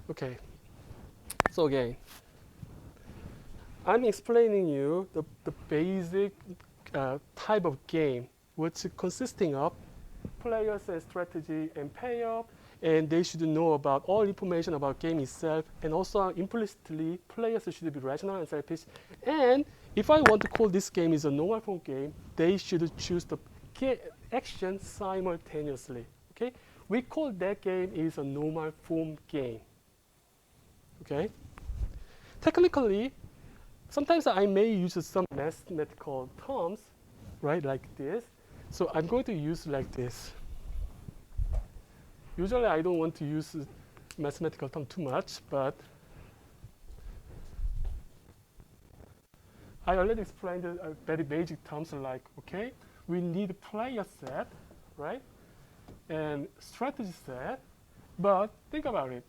Okay, so again, I'm explaining you the basic type of game, which is consisting of players and strategy and payoff, and they should know about all information about game itself, and also implicitly players should be rational and selfish. And if I want to call this game is a normal form game, they should choose the action simultaneously. Okay, we call that game is a normal form game. Okay, technically, sometimes I may use some mathematical terms, right, like this. So I'm going to use like this. Usually I don't want to use mathematical term too much, but I already explained very basic terms like, okay, we need player set, right, and strategy set. But think about it.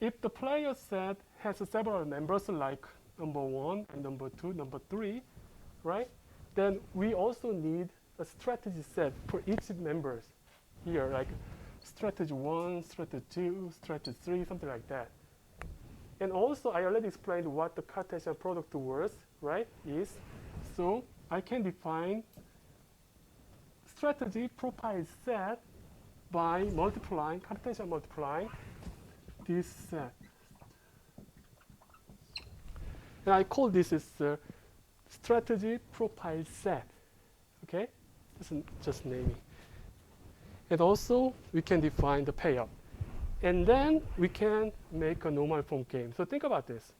If the player set has several members like number 1 and number 2, number 3, right, then we also need a strategy set for each members here, like strategy 1, strategy 2, strategy 3, something like that. And also, I already explained what the Cartesian product was, right, is. So I can define strategy profile set by multiplying, Cartesian multiplying this set. And I call this is strategy profile set. Okay? Just naming. And also, we can define the payoff. And then we can make a normal form game. So think about this.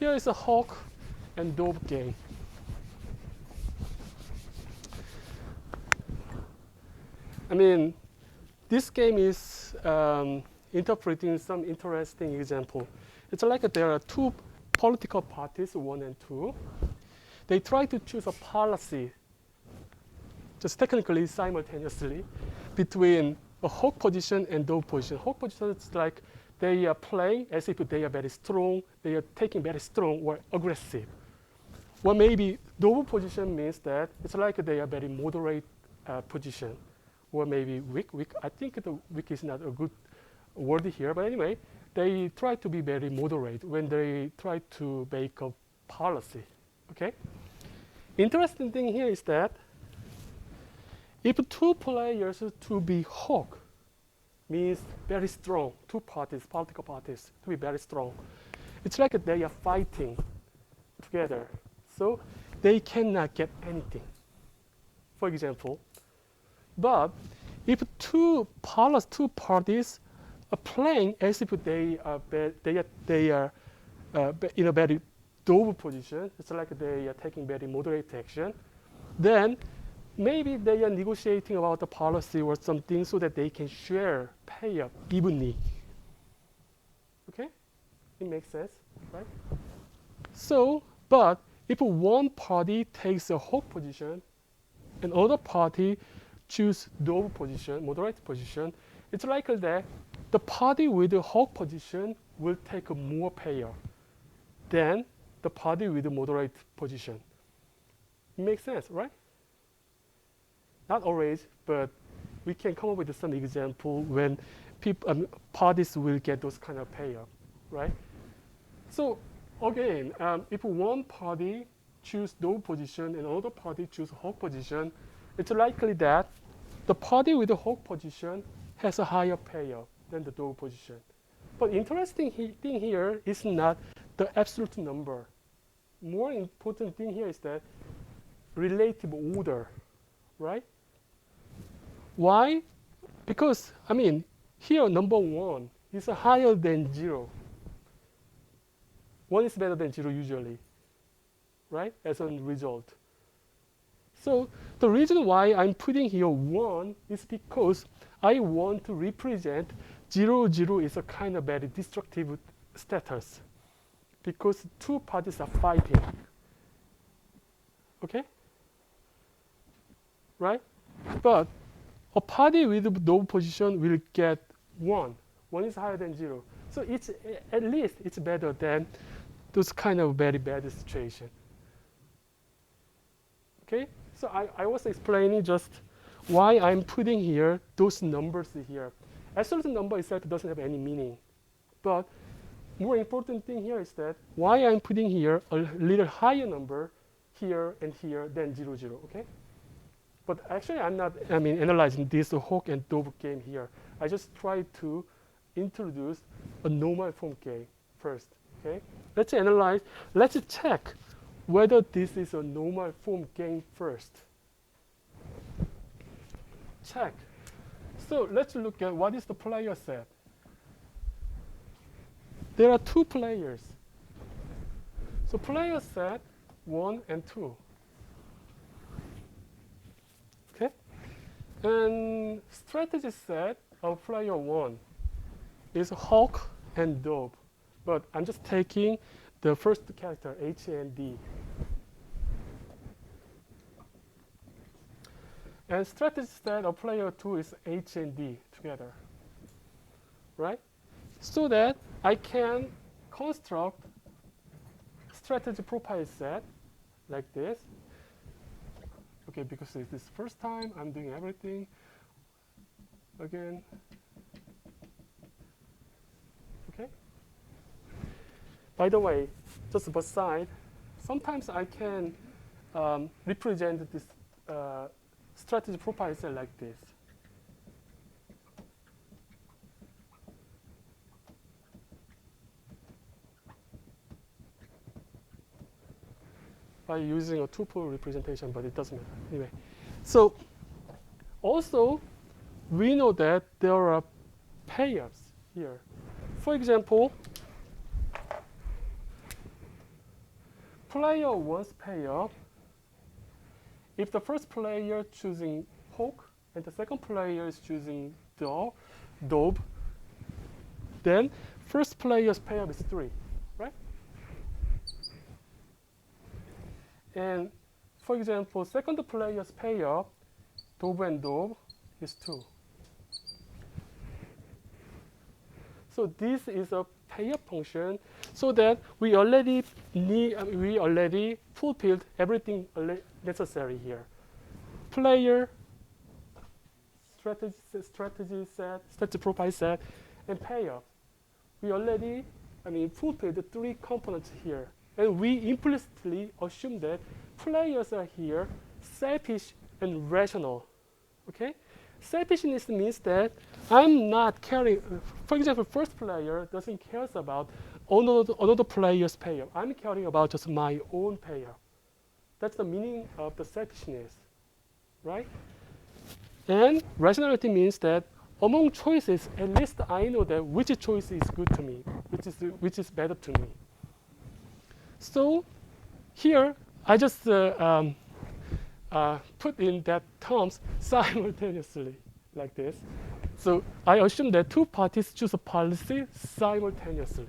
Here is a hawk and dove game. I mean, this game is interpreting some interesting example. It's like there are two political parties, 1 and 2. They try to choose a policy, just technically simultaneously, between a hawk position and dove position. Hawk position is like they are playing as if they are very strong, they are taking very strong or aggressive. Or maybe dove position means that it's like they are very moderate position. Or maybe weak. I think the weak is not a good word here, but anyway, they try to be very moderate when they try to make a policy. Okay. Interesting thing here is that if two players to be hawk means very strong, two parties, political parties, to be very strong. It's like they are fighting together, so they cannot get anything. For example, but if two parties are playing as if they are in a very dove position, it's like they are taking very moderate action, then maybe they are negotiating about the policy or something so that they can share payoff evenly. Okay, it makes sense, right? So, but if one party takes a hawk position, and other party choose dove position, moderate position, it's likely that the party with the hawk position will take more payoff than the party with the moderate position. It makes sense, right? Not always, but we can come up with some example when parties will get those kind of payoff, right? So again, if one party choose dove position and another party choose hawk position, it's likely that the party with the hawk position has a higher payoff than the dove position. But interesting thing here is not the absolute number. More important thing here is that relative order, right? Why? Because, I mean, here number 1 is higher than 0. 1 is better than 0 usually, right? As a result. So the reason why I'm putting here 1 is because I want to represent 0, 0 is a kind of very destructive status because two parties are fighting. Okay? Right? But a party with dove position will get 1. 1 is higher than 0. So it's at least it's better than those kind of very bad situation. Okay? So I was explaining just why I'm putting here those numbers here. Absolute number itself doesn't have any meaning. But more important thing here is that why I'm putting here a little higher number here and here than 0, 0, okay? But actually I'm not, analyzing this Hawk and Dove game here. I just try to introduce a normal form game first, okay? Let's analyze, let's check whether this is a normal form game first. Check. So let's look at what is the player set. There are two players. So player set 1 and 2. Okay? And strategy set of player 1 is Hawk and Dove. But I'm just taking the first character, H and D. And strategy set of player 2 is H and D together. Right? So that I can construct strategy profile set like this. Okay, because it's this first time I'm doing everything again. Okay. By the way, just beside, sometimes I can represent this strategy profile set like this. By using a tuple representation, but it doesn't matter. Anyway, so also we know that there are payups here. For example, player 1's payup, if the first player choosing Hawk and the second player is choosing Dove, then first player's payup is 3, right? And for example, second player's payup, Dove and Dove, is 2. So this is a payup function, so that we already fulfilled everything necessary here. Player, strategy set, strategy profile set, and payup. We already, fulfilled the 3 components here. And we implicitly assume that players are here selfish and rational. Okay? Selfishness means that I'm not caring. For example, first player doesn't care about another player's payoff. I'm caring about just my own payoff. That's the meaning of the selfishness, right? And rationality means that among choices, at least I know that which choice is good to me, which is better to me. So here, I just put in that terms simultaneously, like this. So I assume that 2 parties choose a policy simultaneously.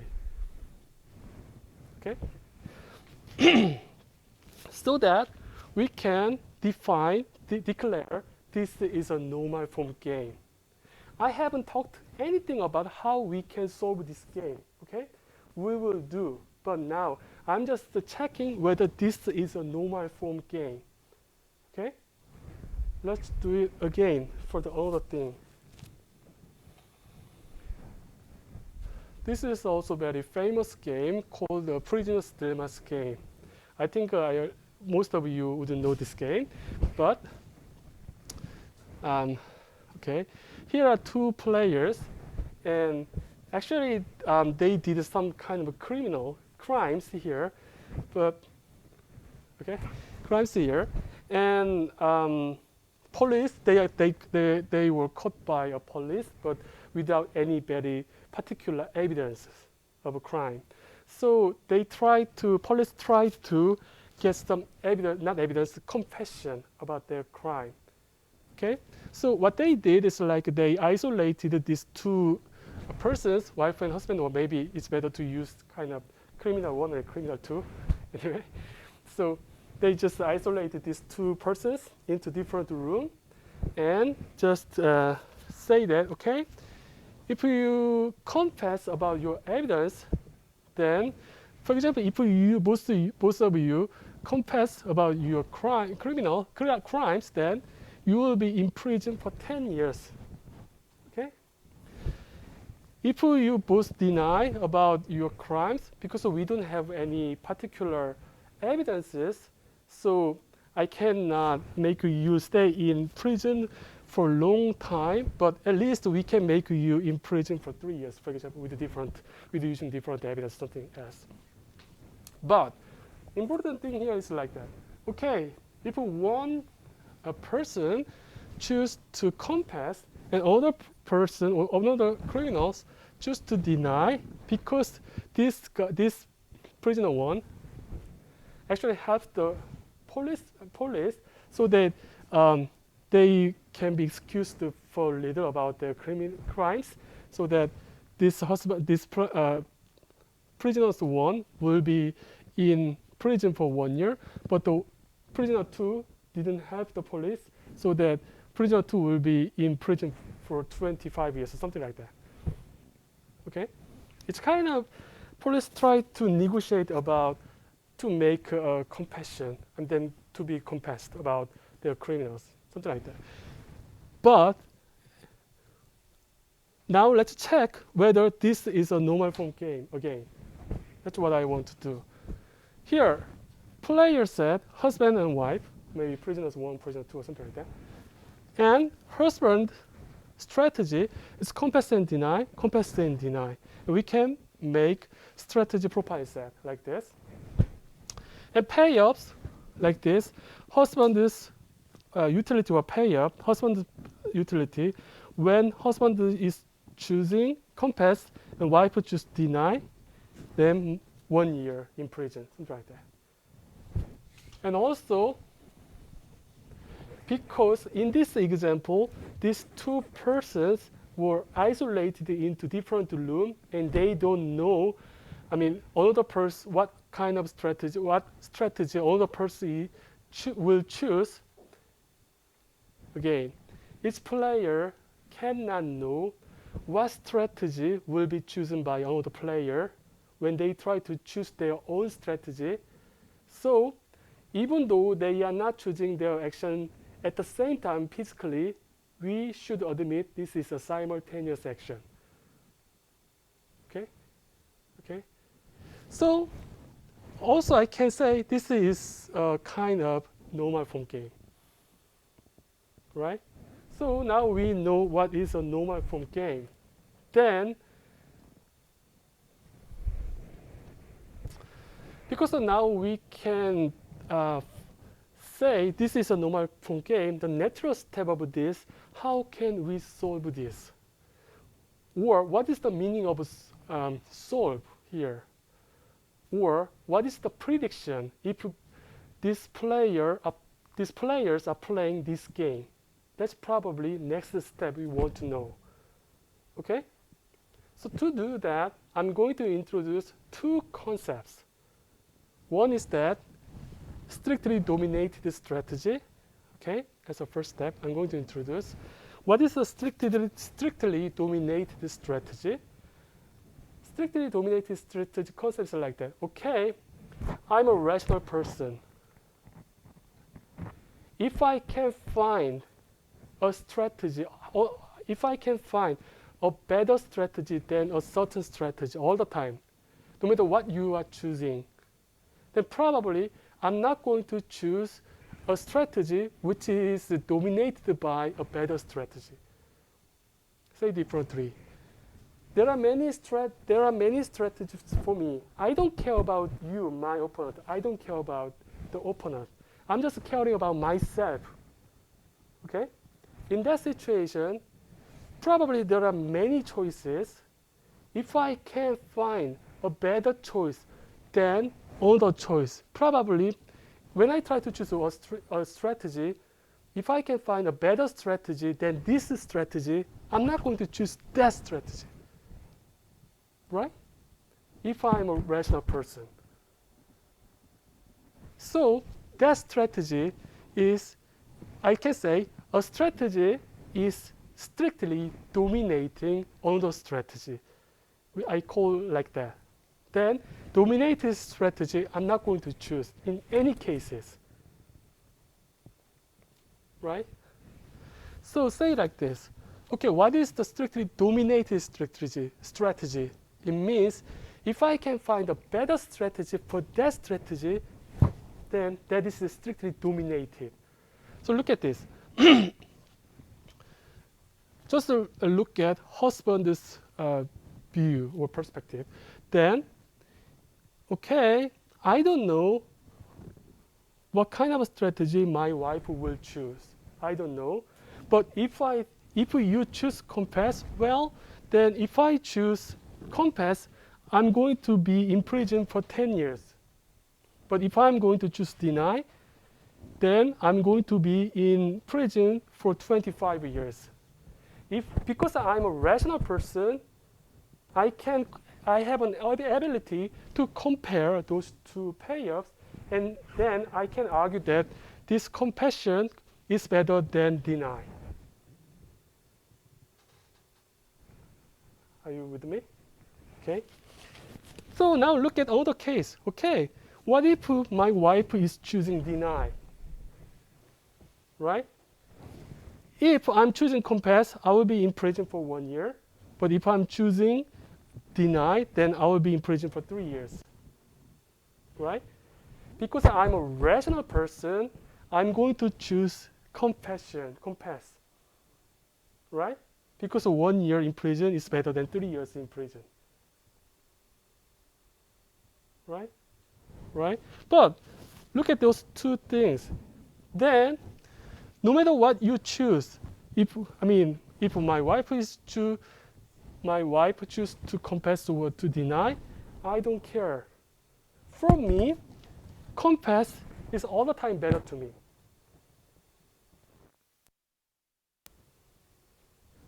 Okay? So that we can declare this is a normal form game. I haven't talked anything about how we can solve this game. Okay? We will do. But now, I'm just checking whether this is a normal form game. Okay? Let's do it again for the other thing. This is also a very famous game called the Prisoner's Dilemma's game. I think most of you wouldn't know this game, but okay. Here are 2 players, and actually they did some kind of crimes here, but okay, crimes here, and police they were caught by a police, but without any very particular evidence of a crime. So police tried to get some confession about their crime. Okay, so what they did is they isolated these 2 persons, wife and husband, or maybe it's better to use kind of criminal 1 and criminal 2. Anyway, so they just isolated these 2 persons into different rooms and just say that, okay, if you confess about your evidence, then, for example, if both of you confess about your crimes, then you will be in prison for 10 years. Okay? If you both deny about your crimes, because we don't have any particular evidences, so I cannot make you stay in prison for a long time, but at least we can make you in prison for 3 years, for example, with using different evidence, something else. But important thing here is like that. Okay, if one person choose to confess and other person or another criminals choose to deny, because this prisoner one actually helps the police so that they can be excused for a little about their crimes, so that prisoners one will be in prison for 1 year, but the prisoner two didn't help the police, so that prisoner two will be in prison for 25 years or something like that. Okay, it's kind of police try to negotiate about to make a confession and then to be confessed about their criminals, something like that. But now let's check whether this is a normal form game again. That's what I want to do. Here, player said husband and wife, maybe prisoners one, prisoner two, or something like that. And husband strategy is confess and deny, confess and deny. We can make strategy profile set like this. And pay ups like this. Husband's utility or pay up, husband's utility, when husband is choosing confess and wife choose deny, then 1 year in prison, something like that. And also, because in this example, these two persons were isolated into different rooms and they don't know, another person, what strategy another person will choose. Again, each player cannot know what strategy will be chosen by another player when they try to choose their own strategy. So even though they are not choosing their action at the same time physically, we should admit this is a simultaneous action. Okay. So also I can say this is a kind of normal form game, right? So now we know what is a normal form game. Then, because now we can say this is a normal form game, the natural step of this, how can we solve this? Or what is the meaning of solve here? Or what is the prediction if these players are playing this game? That's probably next step we want to know. Okay? So to do that, I'm going to introduce two concepts. One is that strictly dominated strategy. Okay? As a first step, I'm going to introduce what is a strictly dominated strategy. Strictly dominated strategy concepts are like that. Okay, I'm a rational person. If I can find a strategy, or if I can find a better strategy than a certain strategy all the time, no matter what you are choosing, then probably I'm not going to choose a strategy which is dominated by a better strategy. Say differently. There are many strategies for me. I don't care about you, my opponent. I don't care about the opponent. I'm just caring about myself. Okay? In that situation, probably there are many choices. If I can find a better choice than other choice, probably when I try to choose a strategy, if I can find a better strategy than this strategy, I'm not going to choose that strategy. Right? If I'm a rational person. So that strategy is, I can say, a strategy is strictly dominating another strategy. I call it like that. Then dominated strategy, I'm not going to choose in any cases. Right? So say like this. Okay, what is the strictly dominated strategy? It means if I can find a better strategy for that strategy, then that is strictly dominated. So look at this. Just look at husband's view or perspective. Then, okay, I don't know what kind of a strategy my wife will choose. I don't know. But if you choose compass, well, then if I choose compass, I'm going to be in prison for 10 years. But if I'm going to choose deny, then I'm going to be in prison for 25 years. Because I'm a rational person, I have an ability to compare those two payoffs, and then I can argue that this compassion is better than deny. Are you with me? Okay. So now look at another case. Okay, what if my wife is choosing deny? Right? If I'm choosing compass, I will be in prison for 1 year. But if I'm choosing deny, then I will be in prison for 3 years. Right? Because I'm a rational person, I'm going to choose compass. Right? Because 1 year in prison is better than 3 years in prison. Right? Right? But look at those two things. Then, no matter what you choose, if my wife chooses to compass or to deny, I don't care. For me, compass is all the time better to me.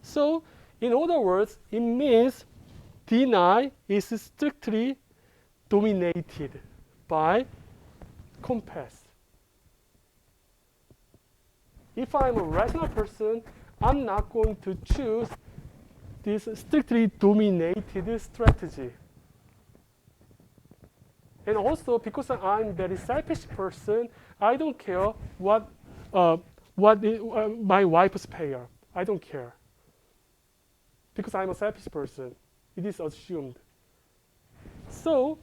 So, in other words, it means deny is strictly dominated by compass. If I'm a rational person, I'm not going to choose this strictly dominated strategy. And also, because I'm a very selfish person, I don't care what my wife's payer. I don't care. Because I'm a selfish person. It is assumed. So,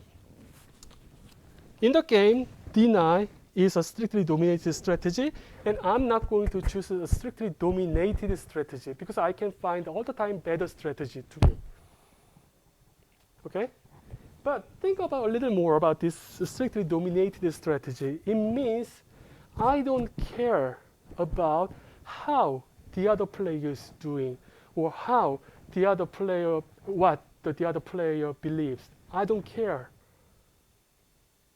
in the game, deny is a strictly dominated strategy, and I'm not going to choose a strictly dominated strategy because I can find all the time better strategy to me. Okay? But think about a little more about this strictly dominated strategy. It means I don't care about how the other player is doing or how the other player, what the other player believes. I don't care.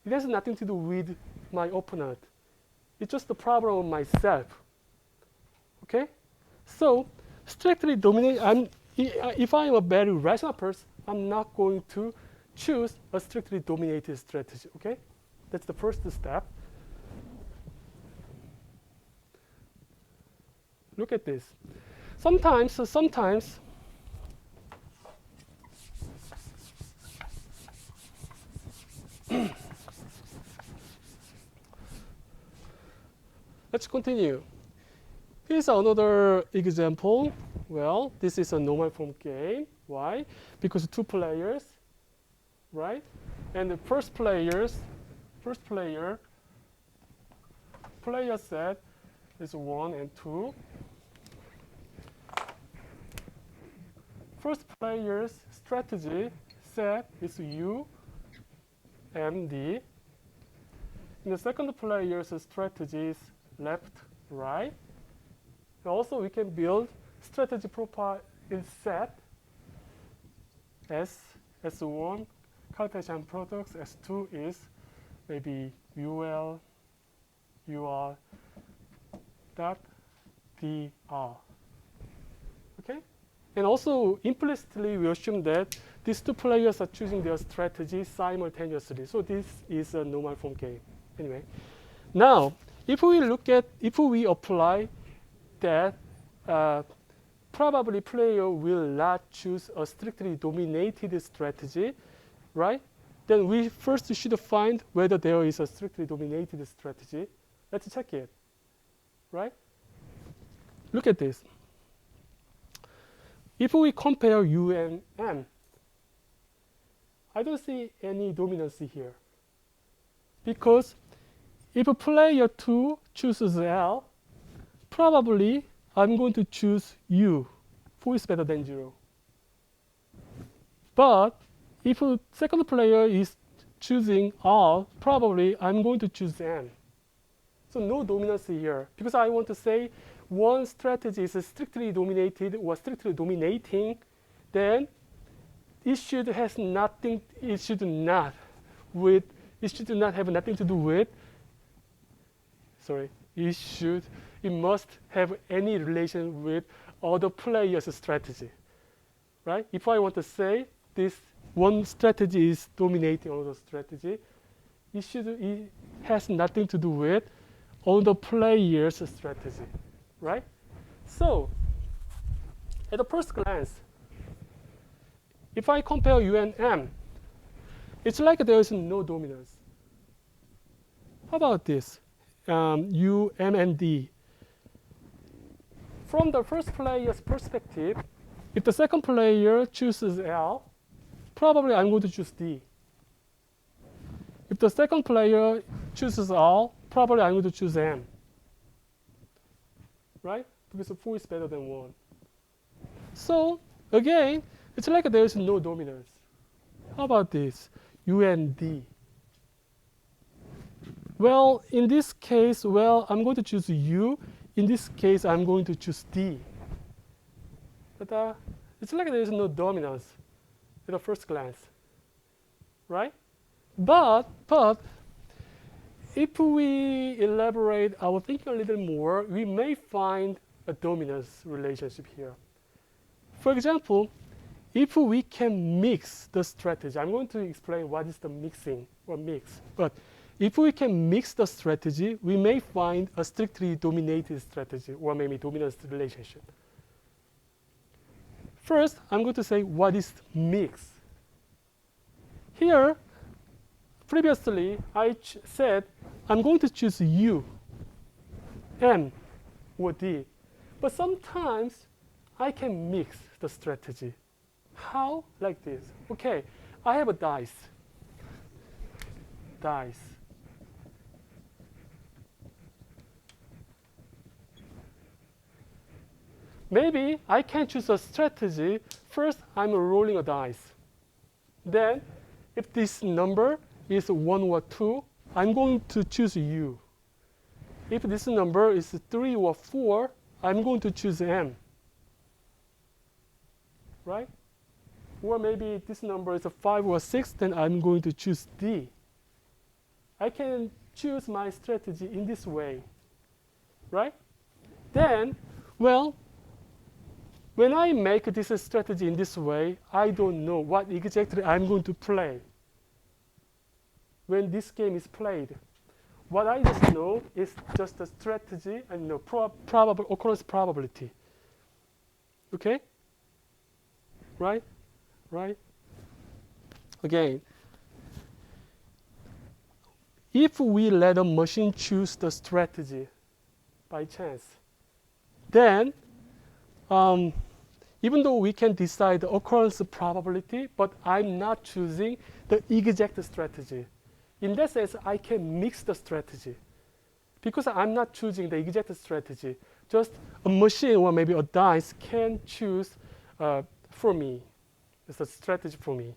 It has nothing to do with my opponent. It's just the problem of myself. Okay? So, strictly dominate, if I'm a very rational person, I'm not going to choose a strictly dominated strategy. Okay? That's the first step. Look at this. Sometimes, let's continue. Here's another example. Well, this is a normal form game. Why? Because 2 players, right? And the first player set is 1 and 2. First player's strategy set is U and D. And the second player's strategy is left, right. And also, we can build strategy profile in set S1 Cartesian products. S2 is maybe UL UR dot DR. Okay. And also, implicitly, we assume that these 2 players are choosing their strategy simultaneously. So this is a normal form game. Anyway, now if we apply that, probably player will not choose a strictly dominated strategy, right? Then we first should find whether there is a strictly dominated strategy. Let's check it, right? Look at this. if we compare U and M, I don't see any dominancy here. Because if player 2 chooses L, probably I'm going to choose U, who is better than 0. But if a second player is choosing R, probably I'm going to choose N. So no dominancy here, because I want to say one strategy is strictly dominated or strictly dominating, then it should have nothing. It should not have nothing to do with. Sorry, it must have any relation with other players' strategy, right? If I want to say this one strategy is dominating another strategy, it has nothing to do with other players' strategy, right? So, at the first glance, if I compare U and M, it's like there is no dominance. How about this? U, M, and D. From the first player's perspective, if the second player chooses L, probably I'm going to choose D. If the second player chooses R, probably I'm going to choose M. Right? Because 4 is better than 1. So, again, it's like there is no dominance. How about this? U and D. Well, in this case, I'm going to choose U. In this case, I'm going to choose D. But it's like there is no dominance at the first glance, right? But if we elaborate our thinking a little more, we may find a dominance relationship here. For example, if we can mix the strategy, I'm going to explain what is the mixing or mix. But if we can mix the strategy, we may find a strictly dominated strategy or maybe dominance relationship. First, I'm going to say what is mix. Here, previously, I said I'm going to choose U, M, or D. But sometimes I can mix the strategy. How? Like this. Okay, I have a dice. Maybe I can choose a strategy. First, I'm rolling a dice. Then, if this number is 1 or 2, I'm going to choose U. If this number is 3 or 4, I'm going to choose M. Right? Or maybe this number is 5 or 6, then I'm going to choose D. I can choose my strategy in this way. Right? Then, well, when I make this strategy in this way, I don't know what exactly I'm going to play when this game is played. What I just know is just the strategy and the probable occurrence probability. Okay? Right? Again, if we let a machine choose the strategy by chance, then even though we can decide the occurrence probability, but I'm not choosing the exact strategy. In that sense, I can mix the strategy. Because I'm not choosing the exact strategy, just a machine or maybe a dice can choose for me. It's a strategy for me.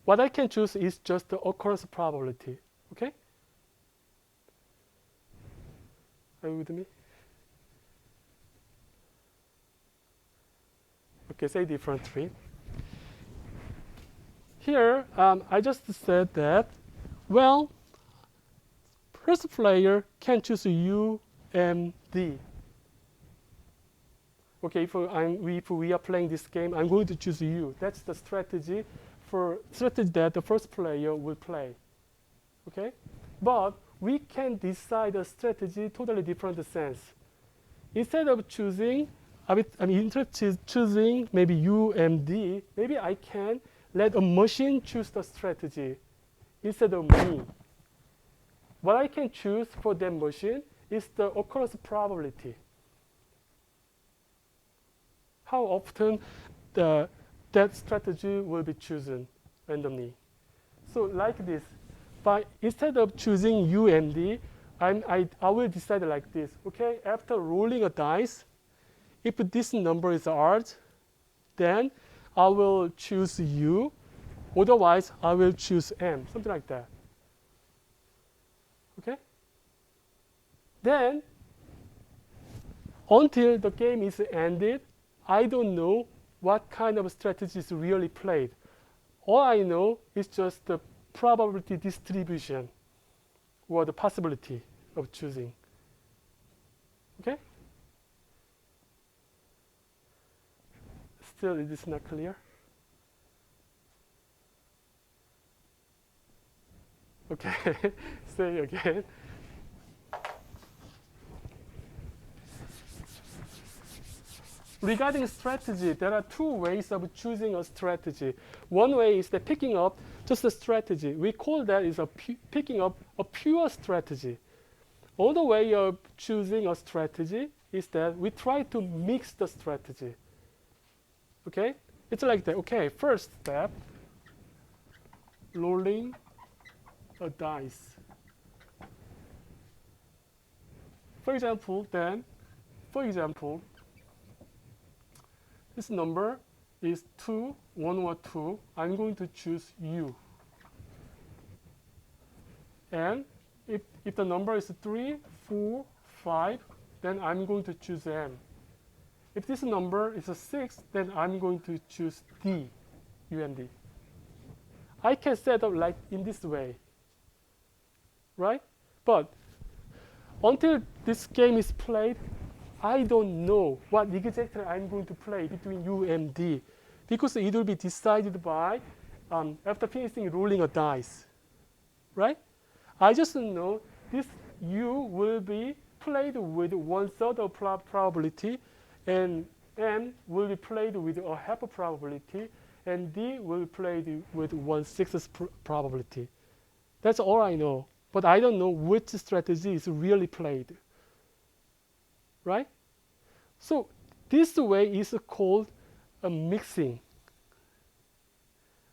What I can choose is just the occurrence probability. Okay? Are you with me? Okay, say differently. Here, I just said that, well, first player can choose U, M, D. Okay, if we are playing this game, I'm going to choose U. That's the strategy that the first player will play. Okay, but we can decide a strategy totally different sense. Instead of choosing, choosing maybe U, M, D. Maybe I can let a machine choose the strategy instead of me. What I can choose for that machine is the occurrence probability. how often that strategy will be chosen randomly. So like this, instead of choosing U and D, I will decide like this. Okay, after rolling a dice, if this number is odd, then I will choose U. Otherwise, I will choose M, something like that. Okay? Then, until the game is ended, I don't know what kind of strategy is really played. All I know is just the probability distribution or the possibility of choosing. Okay? Still, it is not clear. Okay, say again. Regarding strategy, there are two ways of choosing a strategy. One way is that picking up just a strategy. We call that is picking up a pure strategy. Another way of choosing a strategy is that we try to mix the strategy. Okay? It's like that. Okay, first step, rolling a dice. For example, this number is 2, 1 or 2. I'm going to choose U. And if the number is 3, 4, 5, then I'm going to choose M. If this number is a 6, then I'm going to choose D, U and D. I can set up like in this way, right? But until this game is played, I don't know what exactly I'm going to play between U and D, because it will be decided by after finishing rolling a dice, right? I just know this U will be played with 1/3 of probability, and M will be played with a half probability, and D will be played with 1/6 probability. That's all I know. But I don't know which strategy is really played. Right? So this way is called a mixing.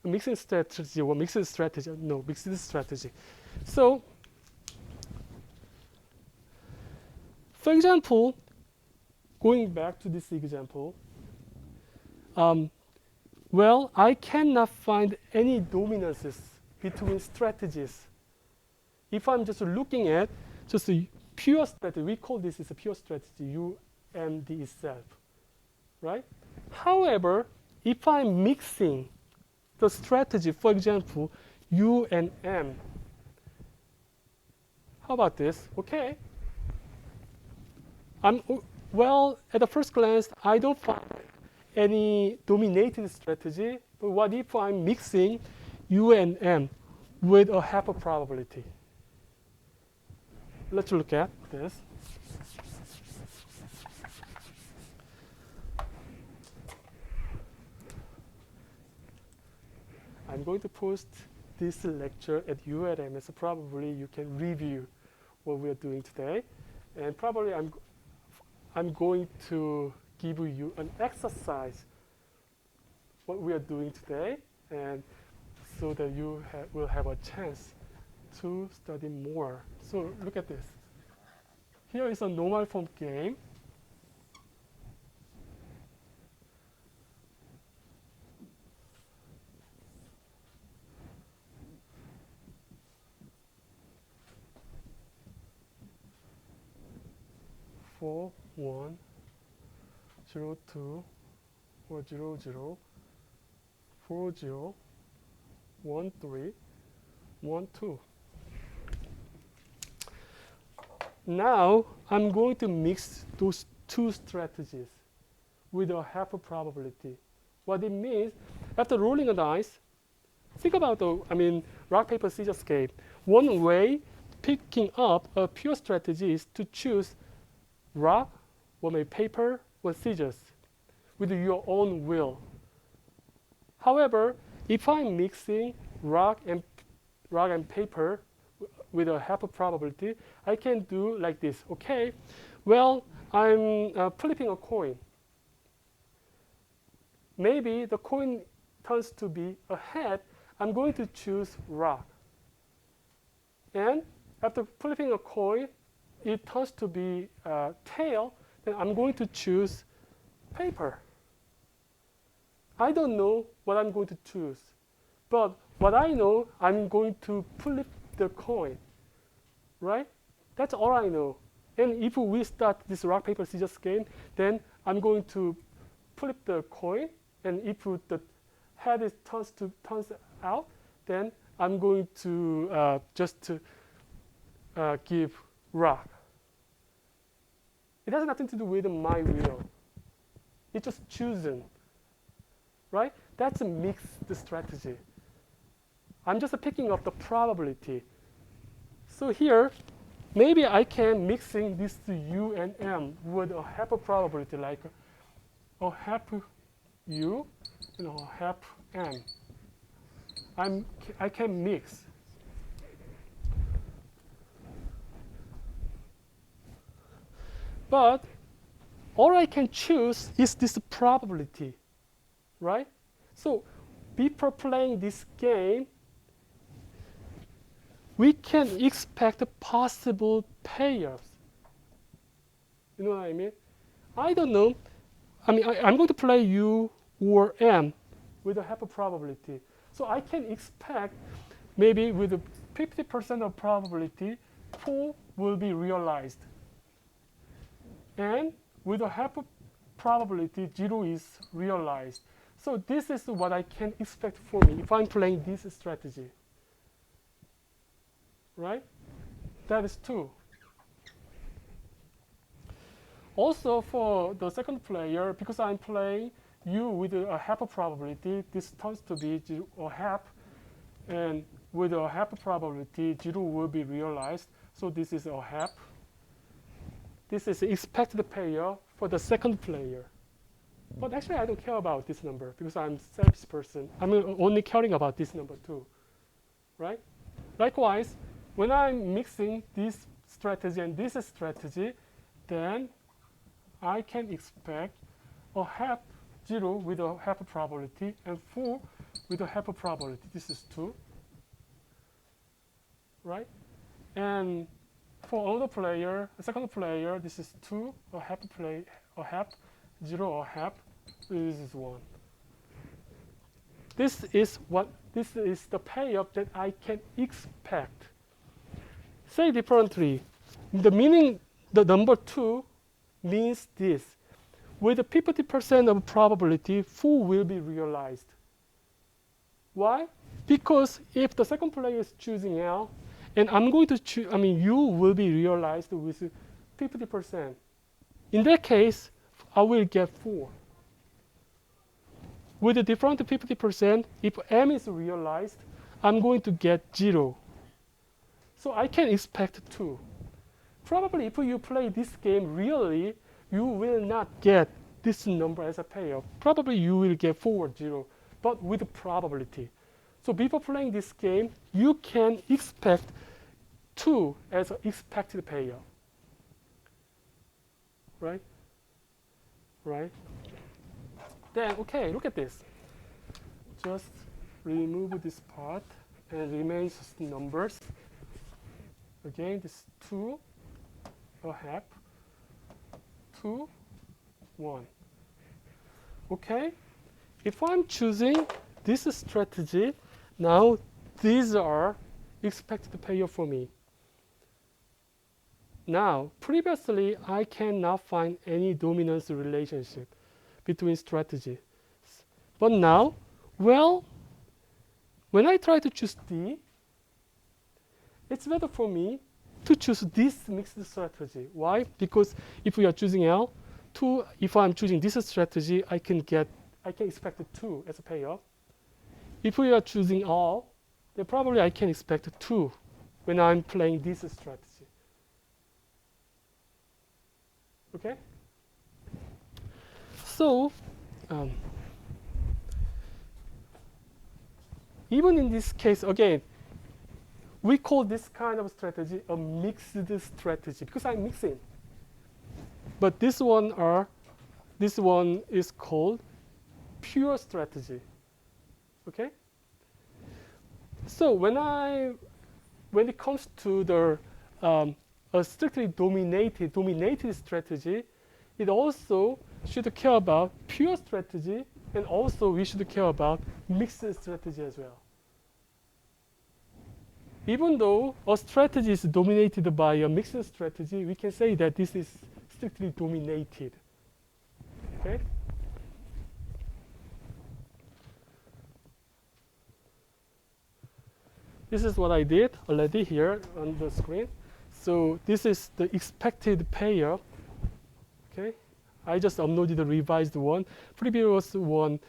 A mixing strategy or mixed strategy. No, mixed strategy. So, for example, going back to this example, well, I cannot find any dominances between strategies. If I'm just looking at just a pure strategy, we call this is a pure strategy, U and D itself, right? However, if I'm mixing the strategy, for example, U and M, how about this? Okay. Well, at the first glance, I don't find any dominated strategy, but what if I'm mixing U and M with a half a probability? Let's look at this. I'm going to post this lecture at ULM, so probably you can review what we are doing today. And probably I'm going to give you an exercise what we are doing today, and so that you will have a chance to study more. So look at this. Here is a normal form game. Four, 1, 0, 2, or 0, 0, 4, 0, 1, 3, 1, 2. Now I'm going to mix those two strategies with a half a probability. What it means, after rolling a dice, think about rock, paper, scissors game. One way picking up a pure strategy is to choose rock, or maybe paper, or scissors with your own will. However, if I'm mixing rock and paper with a half a probability, I can do like this. Okay, well, I'm flipping a coin. maybe the coin turns to be a head, I'm going to choose rock. And after flipping a coin, it turns to be a tail, then I'm going to choose paper. I don't know what I'm going to choose, but what I know, I'm going to flip the coin, right? That's all I know. And if we start this rock, paper, scissors game, then I'm going to flip the coin, and if the head turns out, then I'm going to just give rock. It has nothing to do with my will. It's just chosen, right? That's a mixed strategy. I'm just picking up the probability. So here, maybe I can mixing these U and M with a half a probability, like a half U and a half M. I can mix. But all I can choose is this probability, right? So before playing this game, we can expect possible payoffs. You know what I mean? I don't know. I mean, I'm going to play U or M with a half a probability. So I can expect maybe with a 50% of probability, 4 will be realized. And with a half a probability, 0 is realized. So this is what I can expect for me if I'm playing this strategy. Right? That is 2. Also for the second player, because I'm playing U with a half a probability, this turns to be 0 or half, and with a half a probability, 0 will be realized. So this is a half. This is expected payoff for the second player. But actually, I don't care about this number because I'm a selfish person. I'm only caring about this number too, right? Likewise, when I'm mixing this strategy and this strategy, then I can expect a half 0 with a half a probability and 4 with a half a probability. This is 2, right? And for another player, the second player, this is 2, a half, 0 or half, this is 1. This is the payoff that I can expect. Say differently, the number 2 means this. With a 50% of probability, 4 will be realized. Why? Because if the second player is choosing L, and I'm going to choose, U will be realized with 50%. In that case, I will get 4. With a different 50%, if M is realized, I'm going to get 0. So I can expect 2. Probably if you play this game really, you will not get this number as a payoff. Probably you will get 4 or 0, but with probability. So before playing this game, you can expect 2 as an expected payoff. Right? Right? Then, okay, look at this. Just remove this part and remains just numbers. Again, this 2, a half, 2, 1. Okay? If I'm choosing this strategy, now these are expected payoff for me. Now, previously, I cannot find any dominance relationship between strategies. But now, well, when I try to choose D, it's better for me to choose this mixed strategy. Why? Because if we are choosing L, 2, if I'm choosing this strategy, I can expect 2 as a payoff. If we are choosing all, then probably I can expect 2 when I'm playing this strategy. Okay? So, even in this case, again, we call this kind of strategy a mixed strategy because I'm mixing. But this one is called pure strategy. Okay? So when it comes to the a strictly dominated strategy, it also should care about pure strategy, and also we should care about mixed strategy as well. Even though a strategy is dominated by a mixed strategy, we can say that this is strictly dominated. Okay? This is what I did already here on the screen. So this is the expected payoff. Okay, I just uploaded the revised one. Previous one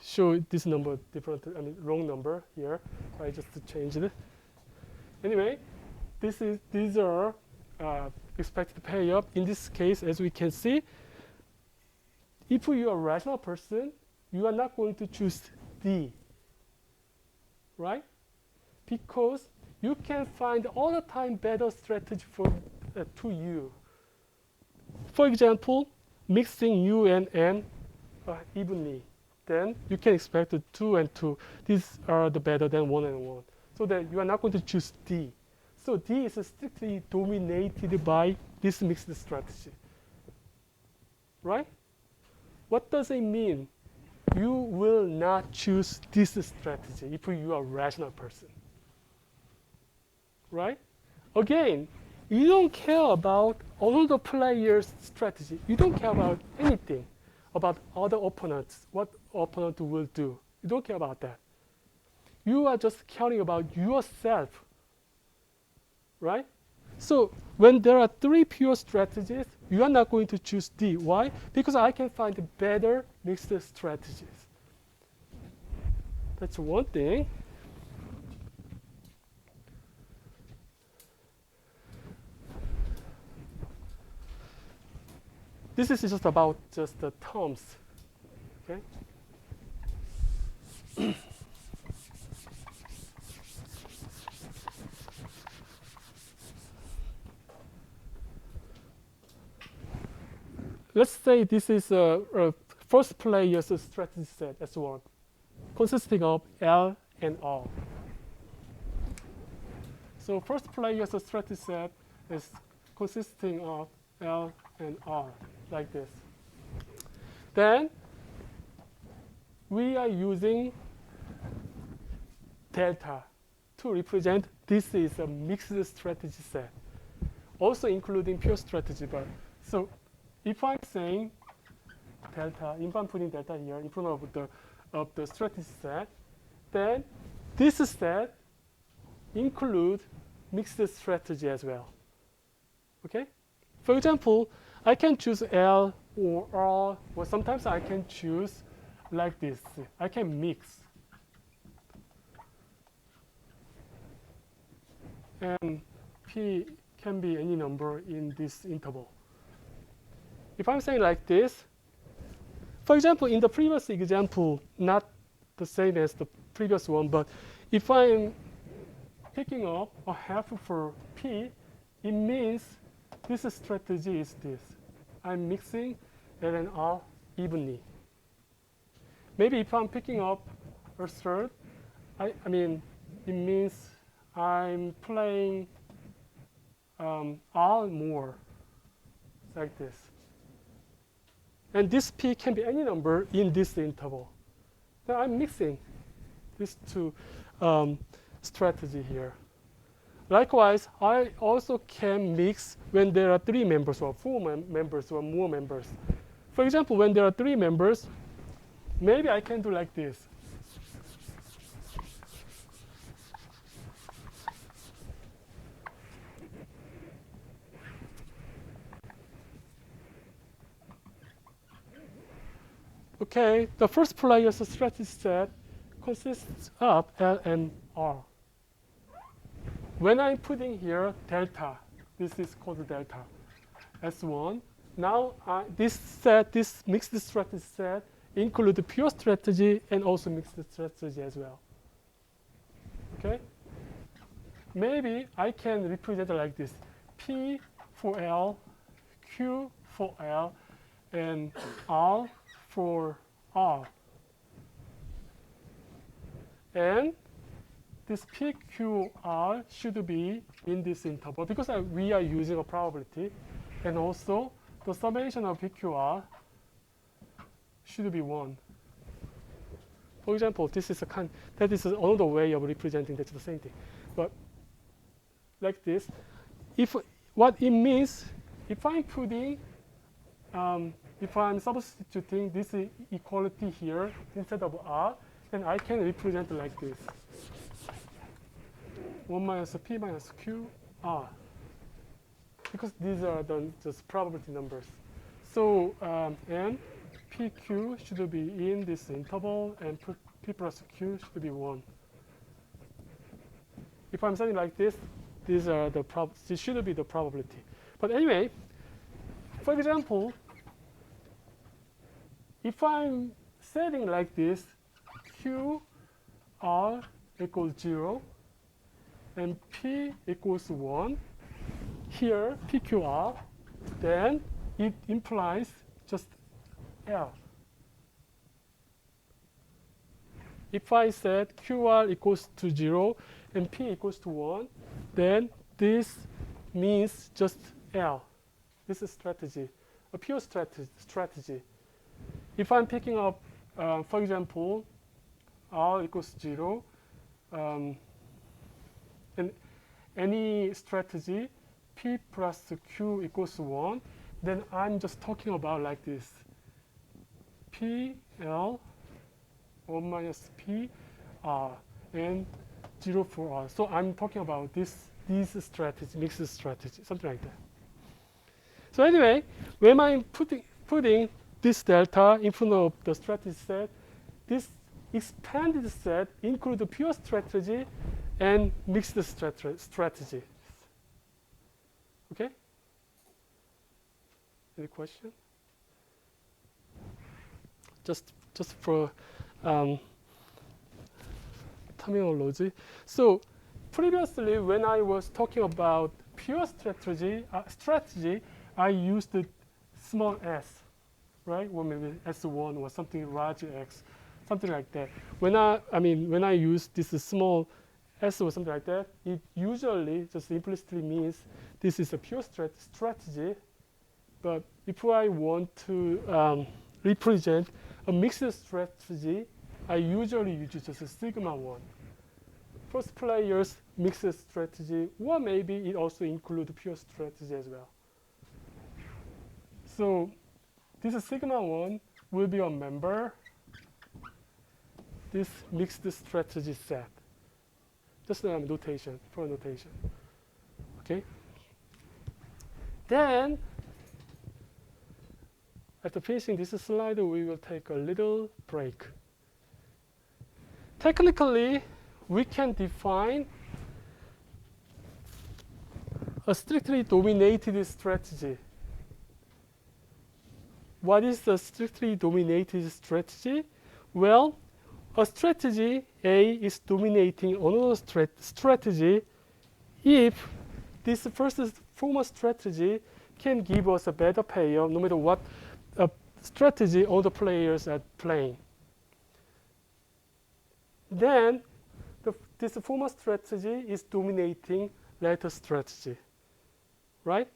show this number different. Wrong number here. I just changed it. Anyway, these are expected payoff. In this case, as we can see, if you are a rational person, you are not going to choose D, right? Because you can find all the time better strategy for to you. For example, mixing U and N evenly, then you can expect 2 and 2. These are the better than 1 and 1. So that you are not going to choose D. So D is strictly dominated by this mixed strategy, right? What does it mean? You will not choose this strategy if you are a rational person. Right? Again, you don't care about all the players' strategy. You don't care about anything about other opponents, what opponent will do. You don't care about that. You are just caring about yourself. Right? So when there are 3 pure strategies, you are not going to choose D. Why? Because I can find better mixed strategies. That's one thing. This is just about just the terms. Okay? Let's say this is a first player's strategy set S1, consisting of L and R. So first player's strategy set is consisting of L and R, like this. Then we are using delta to represent this is a mixed strategy set, also including pure strategy. But so if I'm saying delta, if I'm putting delta here in front of the strategy set, then this set includes mixed strategy as well. Okay? For example, I can choose L or R, or sometimes I can choose like this. I can mix. And P can be any number in this interval. If I'm saying like this, for example, in the previous example, not the same as the previous one, but if I'm picking up a half for P, it means this strategy is this. I'm mixing L and R evenly. Maybe if I'm picking up a third, it means I'm playing R more, like this. And this P can be any number in this interval. Now I'm mixing these two strategy here. Likewise, I also can mix when there are 3 members or 4 members or more members. For example, when there are 3 members, maybe I can do like this. Okay, the first player's strategy set consists of L and R. When I'm putting here delta, this is called delta, S1. Now this mixed strategy set includes pure strategy and also mixed strategy as well. Okay? Maybe I can represent it like this. P for L, Q for L, and R for R. And this PQR should be in this interval because we are using a probability. And also, the summation of PQR should be 1. For example, this is that is another way of representing that's the same thing. But like this, what it means, if I'm substituting this equality here instead of R, then I can represent like this. 1 minus P minus Q R. Because these are just probability numbers. So, and PQ should be in this interval, and P plus Q should be 1. If I'm saying like this, these should be the probability. But anyway, for example, if I'm setting like this, Q R equals 0, and P equals 1, here PQR, then it implies just L. If I set QR equals to 0 and P equals to 1, then this means just L. This is strategy, a pure strategy. If I'm picking up, for example, R equals 0, and any strategy, P plus Q equals 1, then I'm just talking about like this. P, L, 1 minus P, R, and 0 for R. So I'm talking about these strategy, mixed strategy, something like that. So anyway, when I'm putting this delta in front of the strategy set, this expanded set includes the pure strategy and mixed strategy. Okay? Any question? Just for terminology. So previously, when I was talking about pure strategy, I used the small s, right? Or maybe S1 or something large x, something like that. When I use this small s or something like that, it usually just implicitly means this is a pure strategy. But if I want to represent a mixed strategy, I usually use just a sigma 1. First player's mixed strategy, or maybe it also includes pure strategy as well. So this sigma 1 will be a member, this mixed strategy set. Just a notation, for notation. Okay? Then, after finishing this slide, we will take a little break. Technically, we can define a strictly dominated strategy. What is a strictly dominated strategy? Well, a strategy A is dominating another strategy if this first former strategy can give us a better payoff no matter what strategy all the players are playing. Then this former strategy is dominating later strategy, right?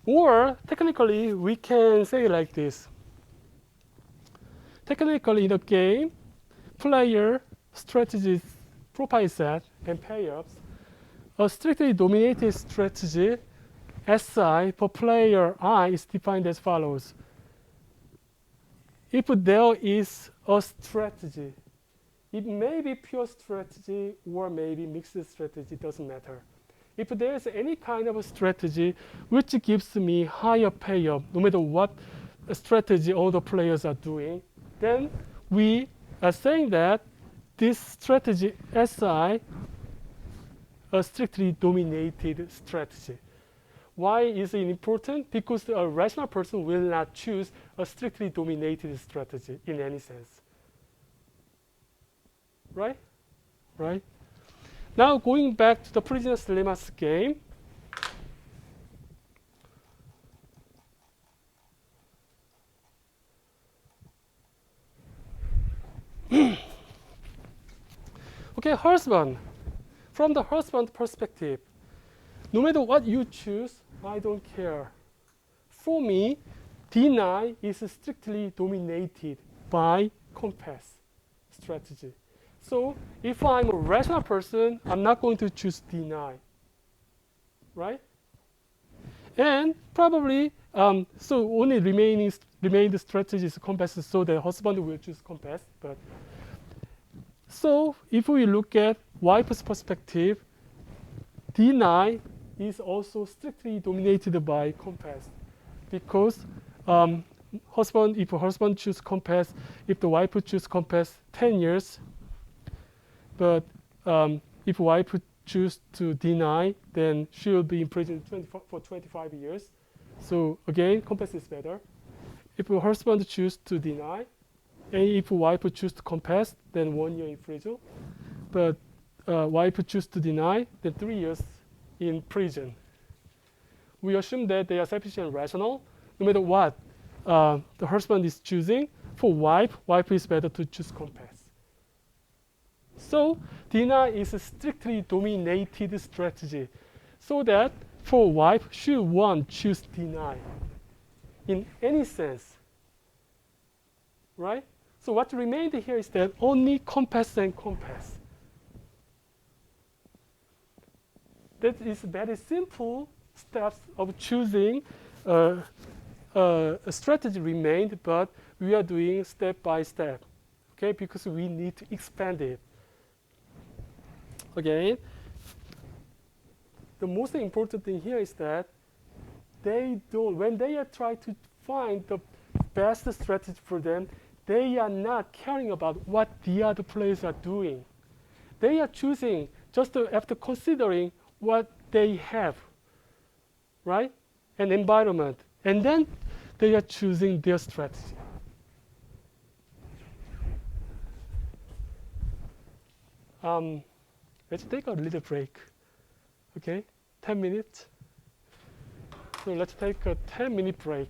Or technically, we can say like this. Technically, in a game, player strategies, profile set, and payoffs, a strictly dominated strategy, SI for player I is defined as follows. If there is a strategy, it may be pure strategy or maybe mixed strategy, doesn't matter. If there is any kind of a strategy which gives me higher payoff, no matter what strategy all the players are doing, then we are saying that this strategy SI a strictly dominated strategy. Why is it important? Because a rational person will not choose a strictly dominated strategy in any sense. Right? Right? Now going back to the prisoner's dilemma's game. Okay, husband. From the husband perspective, no matter what you choose, I don't care. For me, D9 is strictly dominated by compass strategy. So if I'm a rational person, I'm not going to choose D9, right? And probably, so only remaining strategy is compass, so the husband will choose compass. But so if we look at wife's perspective, D9 is also strictly dominated by compass, because if a husband choose compass, if the wife choose compass, 10 years. But if wife choose to deny, then she will be in prison for 25 years. So again, compass is better. If a husband choose to deny, and if wife choose to compass, then 1 year in prison. But wife choose to deny, then 3 years in prison. We assume that they are sufficiently rational, no matter what the husband is choosing. For wife is better to choose compass. So deny is a strictly dominated strategy, so that for wife, she won't choose deny in any sense, right? So what remained here is that only compass and compass. That is very simple steps of choosing a strategy remained, but we are doing step by step, okay? Because we need to expand it. Again, the most important thing here is that when they are trying to find the best strategy for them, they are not caring about what the other players are doing. They are choosing just after considering what they have, right? An environment. And then they are choosing their strategy. Let's take a little break, okay? 10 minutes. So let's take a 10-minute break.